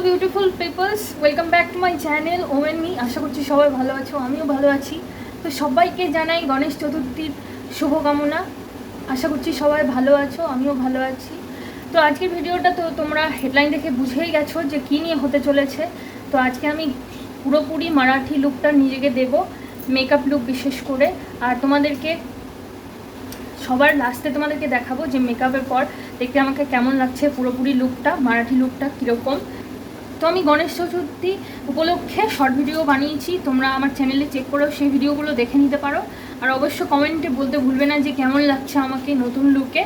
Beautiful peoples, welcome back to my channel omen me. আশা করছি সবাই ভালো আছো, আমিও ভালো আছি। তো সবাইকে জানাই গণেশ চতুর্থীর শুভকামনা। আশা করছি সবাই ভালো আছো, আমিও ভালো আছি। তো আজকের ভিডিওটা তো তোমরা হেডলাইন দেখে বুঝেই গেছো যে কী নিয়ে হতে চলেছে। তো আজকে আমি পুরোপুরি মারাঠি লুকটা নিজেকে দেবো, মেকআপ লুক বিশেষ করে। আর তোমাদেরকে সবার লাস্টে তোমাদেরকে দেখাবো যে মেকআপের পর দেখতে আমাকে কেমন লাগছে পুরোপুরি লুকটা, মারাঠি লুকটা কীরকম। তো আমি গণেশ চতুর্থী উপলক্ষে শর্ট ভিডিও বানিয়েছি, তোমরা আমার চ্যানেলে চেক করেও সেই ভিডিওগুলো দেখে নিতে পারো। আর অবশ্য কমেন্টে বলতে ভুলবে না যে কেমন লাগছে আমাকে নতুন লুকে।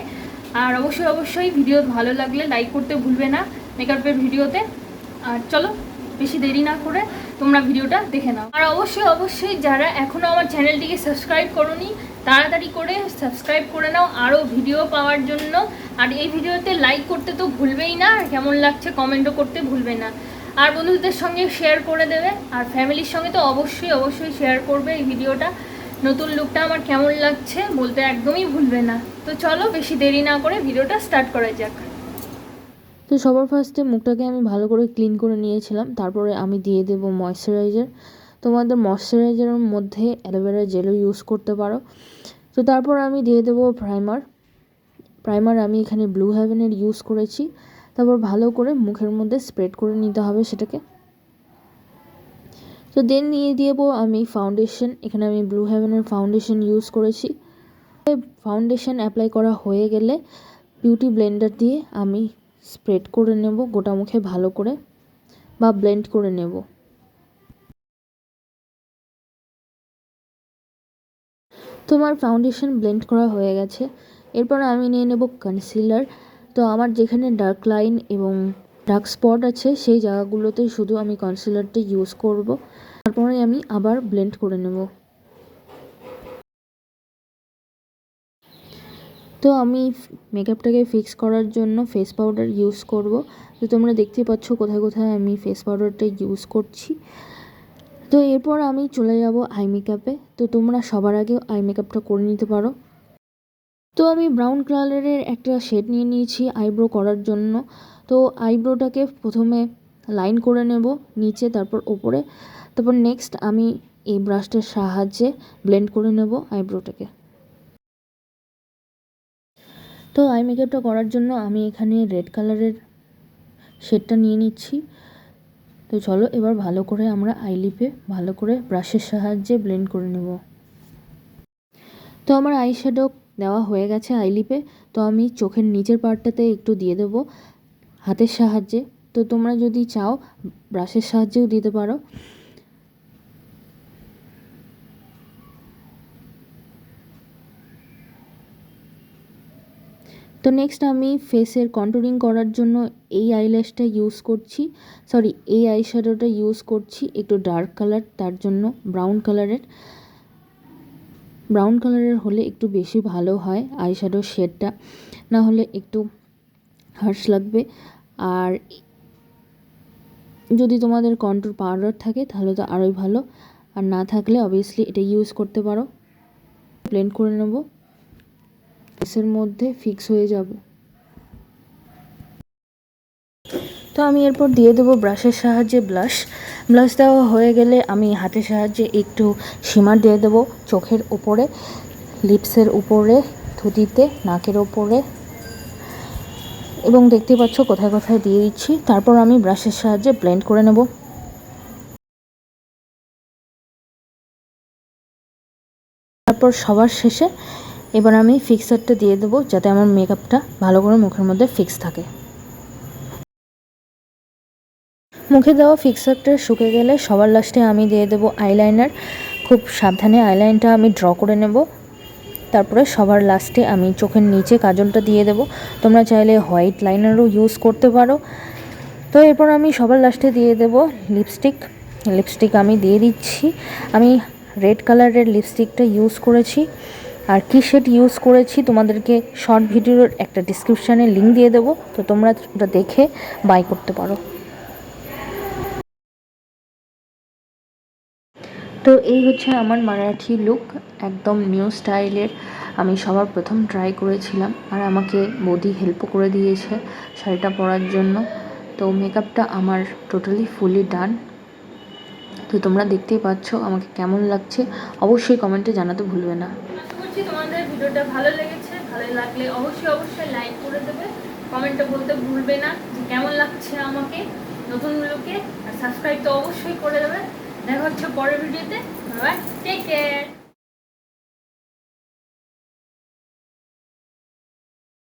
আর অবশ্যই ভিডিও ভালো লাগলে লাইক করতে ভুলবে না মেকআপের ভিডিওতে। আর চলো বেশি দেরি না করে তোমরা ভিডিওটা দেখে নাও। আর অবশ্যই যারা এখনও আমার চ্যানেলটিকে সাবস্ক্রাইব করোনি তাড়াতাড়ি করে সাবস্ক্রাইব করে নাও আরও ভিডিও পাওয়ার জন্য। আর এই ভিডিওতে লাইক করতে তো ভুলবেই না, আর কেমন লাগছে কমেন্টও করতে ভুলবে না। আর বন্ধুদের সঙ্গে শেয়ার করে দেবে, আর ফ্যামিলির সঙ্গে তো অবশ্যই শেয়ার করবে এই ভিডিওটা। নতুন লুকটা আমার কেমন লাগছে বলতে একদমই ভুলবে না। তো চলো বেশি দেরি না করে ভিডিওটা স্টার্ট করা যাক। তো সবার ফার্স্টে মুখটাকে আমি ভালো করে ক্লিন করে নিয়েছিলাম, তারপরে আমি দিয়ে দেব ময়শ্চারাইজার। তোমাদের ময়শ্চারাইজারের মধ্যে অ্যালোভেরা জেলও ইউজ করতে পারো। তো তারপর আমি দিয়ে দেব প্রাইমার আমি এখানে ব্লু হেভেনের ইউজ করেছি। তারপর ভালো করে মুখের মধ্যে স্প্রেড করে নিতে হবে সেটাকে। তো দেন নিয়ে দেবো আমি ফাউন্ডেশন, এখানে আমি ব্লু হেভেনের ফাউন্ডেশন ইউজ করেছি। ফাউন্ডেশন অ্যাপ্লাই করা হয়ে গেলে বিউটি ব্লেন্ডার দিয়ে আমি স্প্রেড করে নেব গোটা মুখে ভালো করে, বা ব্লেন্ড করে নেব। তোমার ফাউন্ডেশন ব্লেন্ড করা হয়ে গেছে। এরপর আমি নিয়ে নেব কনসিলার। তো আমার যেখানে ডার্ক লাইন এবং ডার্ক স্পট আছে সেই জায়গাগুলোতে শুধু আমি কনসিলারটা ইউজ করব। তারপরে আমি আবার ব্লেন্ড করে নেব। তো আমি মেকআপটাকে ফিক্স করার জন্য ফেস পাউডার ইউজ করব। তো তোমরা দেখতে পাচ্ছ কোথায় আমি ফেস পাউডারটা ইউজ করছি। তো এরপর আমি চলে যাব আই মেকআপে। তো তোমরা সবার আগে আই মেকআপটা করে নিতে পারো। তো আমি ব্রাউন কালারের একটা শেড নিয়ে নিয়েছি আইব্রো করার জন্য। তো আইব্রোটাকে প্রথমে লাইন করে নেব নিচে, তারপর ওপরে, তারপর নেক্সট আমি এই ব্রাশটার সাহায্যে ব্লেন্ড করে নেব আইব্রোটাকে। তো আই মেকআপটা করার জন্য আমি এখানে রেড কালারের শেডটা নিয়ে নিচ্ছি। তো চলো এবার ভালো করে আমরা আইলিপে ভালো করে ব্রাশের সাহায্যে ব্লেন্ড করে নেব। তো আমার আই শ্যাডো দেওয়া হয়ে গেছে আইলিপে। তো আমি চোখের নিচের পার্টটাতে একটু দিয়ে দেব হাতের সাহায্যে। তো তোমরা যদি চাও ব্রাশের সাহায্যেও দিতে পারো। তো নেক্সট আমি ফেসের কন্টুরিং করার জন্য এই আইল্যাশটা ইউজ করছি, এই আই শ্যাডোটা ইউজ করছি একটু ডার্ক কালার, তার জন্য ব্রাউন কালারের হলে একটু বেশি ভালো হয় আই শ্যাডোর শেডটা, না হলে একটু হার্শ লাগবে। আর যদি তোমাদের কন্টুর পাউডার থাকে তাহলে তো আরোই ভালো, আর না থাকলে অবভিয়াসলি এটা ইউজ করতে পারো। ব্লেন্ড করে নেব, ফেসের মধ্যে ফিক্স হয়ে যাবে। তো আমি এরপর দিয়ে দেবো ব্রাশের সাহায্যে ব্লাশ দেওয়া হয়ে গেলে আমি হাতের সাহায্যে একটু শিমার দিয়ে দেবো চোখের উপরে, লিপসের উপরে, থুতিতে, নাকের ওপরে, এবং দেখতে পাচ্ছ কোথায় দিয়ে দিচ্ছি। তারপর আমি ব্রাশের সাহায্যে ব্লেন্ড করে নেব। তারপর সবার শেষে এবার আমি ফিক্সারটা দিয়ে দেবো যাতে আমার মেকআপটা ভালো করে মুখের মধ্যে ফিক্স থাকে। মুখে দেওয়া ফিক্সারটা শুকে গেলে সবার লাস্টে আমি দিয়ে দেবো আইলাইনার। খুব সাবধানে আইলাইনটা আমি ড্র করে নেব। তারপরে সবার লাস্টে আমি চোখের নিচে কাজলটা দিয়ে দেব। তোমরা চাইলে হোয়াইট লাইনারও ইউজ করতে পারো। তো এরপর আমি সবার লাস্টে দিয়ে দেব লিপস্টিক আমি দিয়ে দিচ্ছি। আমি রেড কালারের লিপস্টিকটা ইউজ করেছি। আর কী শেড ইউজ করেছি তোমাদেরকে শর্ট ভিডিওর একটা ডিসক্রিপশানে লিঙ্ক দিয়ে দেবো, তো তোমরা ওটা দেখে বাই করতে পারো। তো এই হচ্ছে আমার মারাঠি লুক, একদম নিউ স্টাইলের। আমি সবার প্রথম ট্রাই করেছিলাম, আর আমাকে বৌদি হেল্পও করে দিয়েছে শাড়িটা পরার জন্য। তো মেকআপটা আমার টোটালি ফুলি ডান। তো তোমরা দেখতেই পাচ্ছ আমাকে কেমন লাগছে, অবশ্যই কমেন্টে জানাতে ভুলবে না। আশা করছি তোমাদের ভিডিওটা ভালো লেগেছে। ভালো লাগলে অবশ্যই লাইক করে দেবে, কমেন্টে বলতে ভুলবে না যে কেমন লাগছে আমাকে নতুন লুকে, আর সাবস্ক্রাইব তো অবশ্যই করে দেবে। দেখা হচ্ছে পরের ভিডিওতে। Bye, take care.